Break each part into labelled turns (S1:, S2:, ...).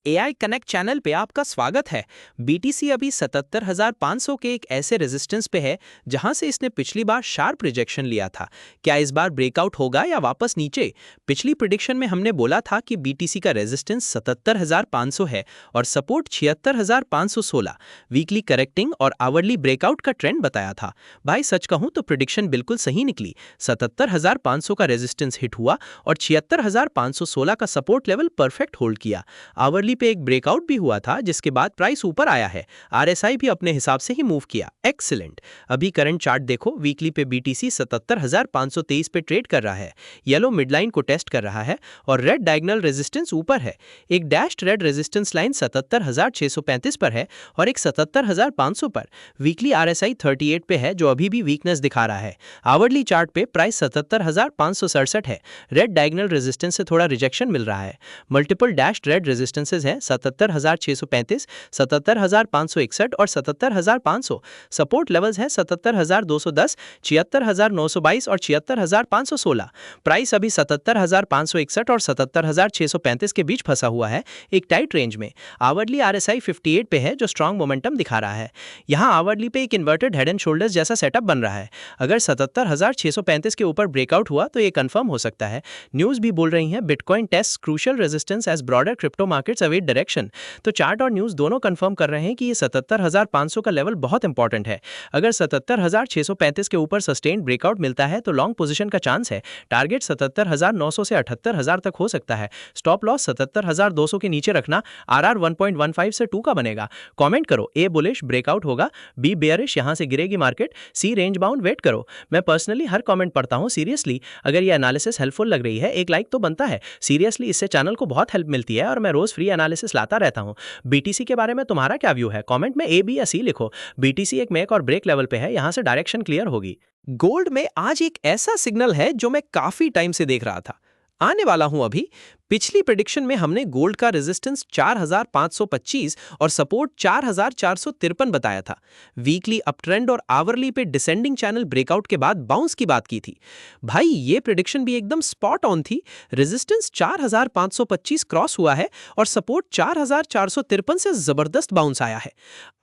S1: AI connect channel पे आपका स्वागत है। बीटीसी अभी 77,500 के एक ऐसे रेजिस्टेंस पे है जहां से इसने पिछली बार शार्प रिजेक्शन लिया था। क्या इस बार ब्रेकआउट होगा या वापस नीचे? पिछली प्रिडिक्शन में हमने बोला था कि बीटीसी का रेजिस्टेंस 77,500 है और सपोर्ट 76,516। वीकली करेक्टिंग और आवरली ब्रेकआउट का ट्रेंड बताया था। भाई सच कहूं तो प्रिडिक्शन बिल्कुल सही निकली। 77,500 का रेजिस्टेंस हिट हुआ और 76,516 का सपोर्ट लेवल परफेक्ट होल्ड किया। आवरली पे एक ब्रेकआउट भी हुआ था जिसके बाद प्राइस ऊपर आया है। आरएसआई भी अपने हिसाब से ही मूव किया। एक्सीलेंट। अभी करंट चार्ट देखो, वीकली पे बीटीसी 77,523 पे ट्रेड कर रहा है। येलो मिडलाइन को टेस्ट कर रहा है और रेड डायगोनल रेजिस्टेंस ऊपर है। एक डैश्ड रेड रेजिस्टेंस लाइन 77,635 पर है और एक 77,500 पर। वीकली आरएसआई 38 पे है जो अभी भी वीकनेस दिखा रहा है। आवरली चार्ट पे प्राइस 77,567 है। रेड डायगोनल रेजिस्टेंस से थोड़ा रिजेक्शन मिल रहा है। मल्टीपल डैश्ड रेड रेजिस्टेंसेज हैं 77,635, 77,561 और 77,500। सपोर्ट लेवल्स हैं 77,210, 76,922 और 76,516। प्राइस अभी 77,561 और 77,635 के बीच फंसा हुआ है, एक टाइट रेंज में। आवरली आरएसआई 58 पे है जो स्ट्रांग मोमेंटम दिखा रहा है। यहाँ आवरली पे एक इन्वर्टेड हेड एंड शोल्डर्स जैसा सेटअप बन रहा है। अगर 77,635 के ऊपर ब्रेकआउट हुआ तो ये कंफर्म हो सकता है। न्यूज़ भी बोल रही हैं Bitcoin test crucial resistance as broader crypto markets await direction. तो चार्ट और न्यूज़ दोनों कंफर्म कर रहे हैं कि ये 77,500 का लेवल बहुत इंपॉर्टेंट है। अगर 77,635 के ऊपर सस्टेन्ड ब्रेकआउट मिलता है तो लॉन्ग पोजीशन का चांस है। टारगेट 77,900 से 78,000 तक हो सकता है। स्टॉप लॉस 77,200 के नीचे रखना। आरआर 1.15 से 2 का बनेगा। कमेंट करो, ए बुलिश ब्रेकआउट होगा, बी बेयरिश यहां से गिरेगी मार्केट, सी रेंज बाउंड वेट करो। मैं पर्सनली हर कमेंट पढ़ता हूं सीरियसली। अगर ये एनालिसिस हेल्पफुल लग रही है एक लाइक तो बनता है। सीरियसली इससे चैनल को बहुत हेल्प मिलती है और मैं रोज फ्री एनालिसिस लाता रहता हूं। बीटीसी के बारे में तुम्हारा क्या व्यू है? कमेंट में ए बी या सी लिखो। बीटीसी एक मेक और ब्रेक लेवल पे है, यहां से डायरेक्शन क्लियर होगी। गोल्ड में आज एक ऐसा सिग्नल है जो मैं काफी टाइम से देख रहा था, आने वाला हूं अभी। पिछली प्रेडिक्शन में हमने गोल्ड का रेजिस्टेंस 4,525 और सपोर्ट 4,453 बताया था। वीकली अपट्रेंड और आवरली पे डिसेंडिंग चैनल ब्रेकआउट के बाद बाउंस की बात की थी। भाई ये प्रेडिक्शन भी एकदम स्पॉट ऑन थी। रेजिस्टेंस 4,525 क्रॉस हुआ है और सपोर्ट 4,453 से जबरदस्त बाउंस आया है।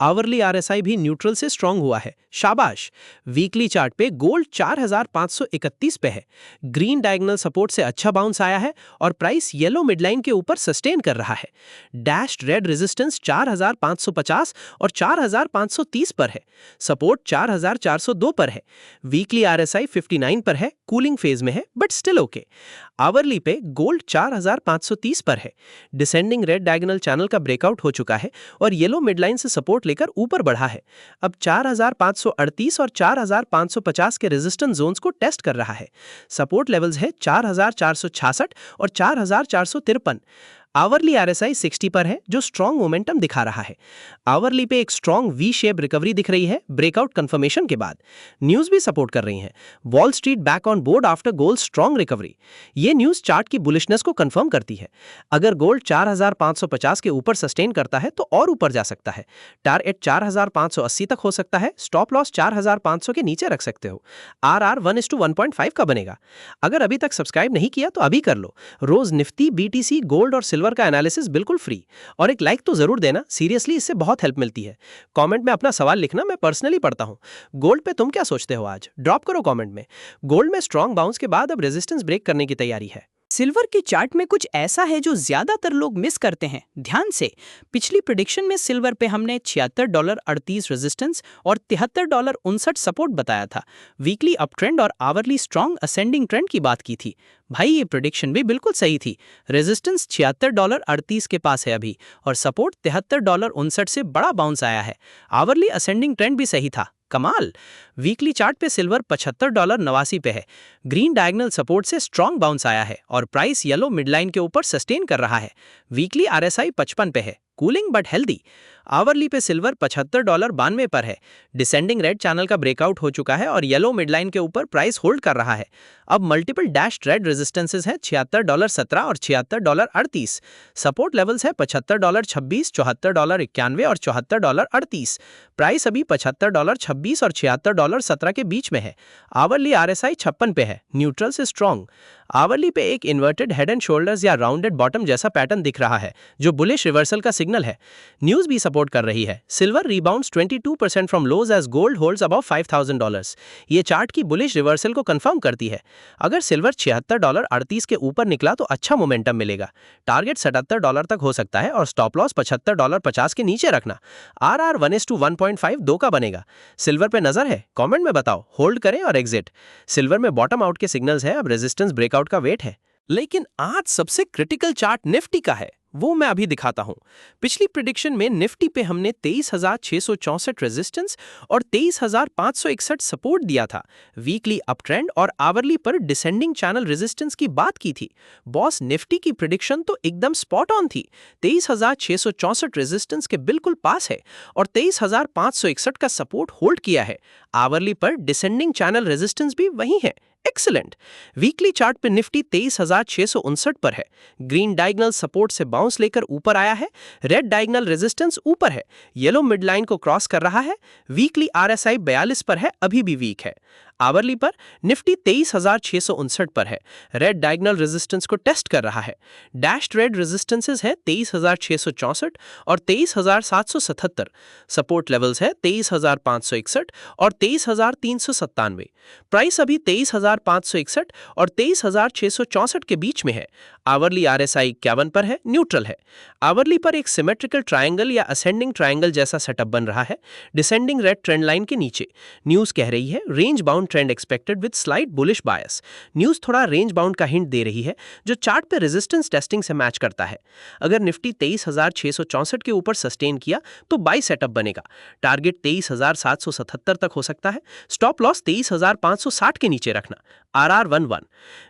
S1: आवरली आरएसआई भी न्यूट्रल से स्ट्रांग हुआ है, शाबाश। वीकली चार्ट पे गोल्ड 4,531 पे है। ग्रीन डायगोनल सपोर्ट से अच्छा बाउंस आया है और प्राइस येलो मिडलाइन के ऊपर सस्टेन कर रहा है। डैश्ड रेड रेजिस्टेंस 4,550 और 4,530 पर है। सपोर्ट 4,402 पर है। वीकली आरएसआई 59 पर है, कूलिंग फेज में है बट स्टिल ओके। आवरली पे गोल्ड 4,530 पर है। डिसेंडिंग रेड डायगोनल चैनल का ब्रेकआउट हो चुका है और येलो मिडलाइन से सपोर्ट लेकर ऊपर बढ़ा है। अब 4,538 और 4,550 के रेजिस्टेंस जोन्स को टेस्ट कर रहा है। सपोर्ट लेवल्स है 4,466 और 4,453। आवरली आरएसआई 60 पर है जो स्ट्रॉन्ग मोमेंटम दिखा रहा है। आवरली पे एक स्ट्रॉन्ग वी शेप रिकवरी दिख रही है ब्रेकआउट कंफर्मेशन के बाद। न्यूज़ भी सपोर्ट कर रही हैं। Wall street back on board after gold strong recovery. ये न्यूज़ चार्ट की बुलिशनेस को कंफर्म करती है। अगर गोल्ड 4,550 के ऊपर सस्टेन करता है तो और ऊपर जा सकता है। टारगेट 4,580 तक हो सकता है। स्टॉप लॉस 4,500 के नीचे रख सकते हो। आरआर 1:1.5 का बनेगा। अगर अभी तक सब्सक्राइब नहीं किया तो अभी कर लो। रोज निफ्टी, बीटीसी, गोल्ड और सिल्वर का एनालिसिस बिल्कुल फ्री। और एक लाइक तो जरूर देना, सीरियसली इससे बहुत हेल्प मिलती है। कमेंट में अपना सवाल लिखना, मैं पर्सनली पढ़ता हूं। गोल्ड पे तुम क्या सोचते हो आज? ड्रॉप करो कमेंट में। गोल्ड में स्ट्रॉन्ग बाउंस के बाद अब रेजिस्टेंस ब्रेक करने की तैयारी है।
S2: सिल्वर के चार्ट में कुछ ऐसा है जो ज्यादातर लोग मिस करते हैं। ध्यान से, पिछली प्रेडिक्शन में सिल्वर पे हमने $76.38 रेजिस्टेंस और $73.59 सपोर्ट बताया था। वीकली अप ट्रेंड और आवरली स्ट्रॉन्ग असेंडिंग ट्रेंड की बात की थी। भाई ये प्रेडिक्शन भी बिल्कुल सही थी। रेजिस्टेंस $76.38 के पास है अभी और सपोर्ट $73.59 से बड़ा बाउंस आया है। आवरली असेंडिंग ट्रेंड भी सही था, कमाल। वीकली चार्ट पे सिल्वर $75.89 पे है। ग्रीन डायगोनल सपोर्ट से स्ट्रॉन्ग बाउंस आया है और प्राइस येलो मिडलाइन के ऊपर सस्टेन कर रहा है। वीकली आरएसआई 55 पे है, कूलिंग बट हेल्दी। आवरली पे सिल्वर $75.92 पर है। डिसेंडिंग रेड चैनल का ब्रेकआउट हो चुका है और येलो मिडलाइन के ऊपर प्राइस होल्ड कर रहा है। अब मल्टीपल डैश्ड रेड रेजिस्टेंसेस हैं $76.17 और $76.38। सपोर्ट लेवल्स है $75.26, $74.91 और $74.38। प्राइस अभी $75.26 और $76
S1: $17 के बीच में है। आवरली RSI 56 पे है, न्यूट्रल से स्ट्रॉन्ग। आवरली पे एक इन्वर्टेड हेड एंड शोल्डर्स या राउंडेड बॉटम जैसा पैटर्न दिख रहा है, जो बुलिश रिवर्सल का सिग्नल है। न्यूज़ भी सपोर्ट कर रही है। Silver rebounds 22% from lows as gold holds above $5,000। ये चार्ट की बुलिश रिवर्सल को कंफर्म करती है। अगर सिल्वर $76.38 के ऊपर निकला तो अच्छा मोमेंटम मिलेगा। टारगेट $77 तक हो सकता है और स्टॉप लॉस $75.50 के नीचे रखना। RR 1:1.5 2 का बनेगा। सिल्वर पे नजर है? कमेंट में बताओ, होल्ड करें और एग्जिट। सिल्वर में बॉटम आउट के सिग्नल्स हैं, अब रेजिस्टेंस ब्रेकआउट का वेट है। लेकिन आज सबसे क्रिटिकल चार्ट निफ्टी का है, वो मैं अभी दिखाता हूं। पिछली प्रिडिक्शन में निफ्टी पे हमने 23,664 रेजिस्टेंस और 23,561 सपोर्ट दिया था। वीकली अप ट्रेंड और आवरली पर डिसेंडिंग चैनल रेजिस्टेंस की बात की थी। बॉस, निफ्टी की प्रिडिक्शन तो एकदम स्पॉट ऑन थी। 23,664 रेजिस्टेंस के बिल्कुल पास है और 23,561 का सपोर्ट होल्ड किया है। आवरली पर डिसेंडिंग चैनल रेजिस्टेंस भी वही है। एक्सीलेंट। वीकली चार्ट पे निफ्टी 23,659 पर है। ग्रीन डायगोनल सपोर्ट से बाउंस लेकर ऊपर आया है। रेड डायगोनल रेजिस्टेंस ऊपर है। येलो मिडलाइन को क्रॉस कर रहा है। वीकली RSI 42 पर है, अभी भी वीक है। आवरली पर निफ्टी 23,659 पर है। रेड डायगोनल रेजिस्टेंस को टेस्ट कर रहा है। डैश्ड रेड रेजिस्टेंसेस है 23,664 और 23,777। सपोर्ट लेवल्स है 23,561 और 23,397। प्राइस अभी 23,561 और 23,664 के बीच में है। आवरली RSI 51 पर है, न्यूट्रल है। आवरली पर एक सिमेट्रिकल ट्रायंगल या असेंडिंग ट्रायंगल जैसा सेटअप बन रहा है, डिसेंडिंग रेड ट्रेंड लाइन के नीचे। न्यूज़ कह रही है range bound trend expected with slight bullish bias. News थोड़ा रेंज बाउंड का हिंट दे रही है, जो चार्ट पे रेजिस्टेंस टेस्टिंग से मैच करता है। अगर निफ्टी 23,664 के ऊपर सस्टेन किया तो बाई सेटअप बनेगा। टारगेट 23,777 तक हो सकता है। स्टॉप लॉस 23,560 के नीचे रखना। RR 11।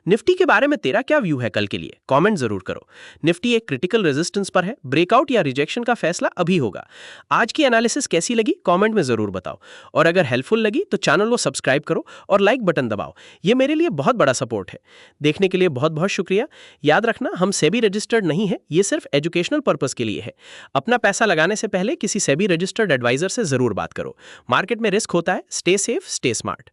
S1: निफ्टी के बारे में तेरा क्या व्यू है कल के लिए? कमेंट जरूर करो। निफ्टी एक क्रिटिकल रेजिस्टेंस पर है, ब्रेकआउट या रिजेक्शन का फैसला अभी होगा। आज की एनालिसिस कैसी लगी कमेंट में जरूर बताओ, और अगर हेल्पफुल लगी तो चैनल को सब्सक्राइब करो और लाइक बटन दबाओ। ये मेरे लिए बहुत बड़ा सपोर्ट है। देखने के लिए बहुत बहुत शुक्रिया। याद रखना, हम सेबी रजिस्टर्ड नहीं है, ये सिर्फ एजुकेशनल पर्पस के लिए है। अपना पैसा लगाने से पहले किसी सेबी रजिस्टर्ड एडवाइजर से जरूर बात करो। मार्केट में रिस्क होता है। Stay safe, stay smart.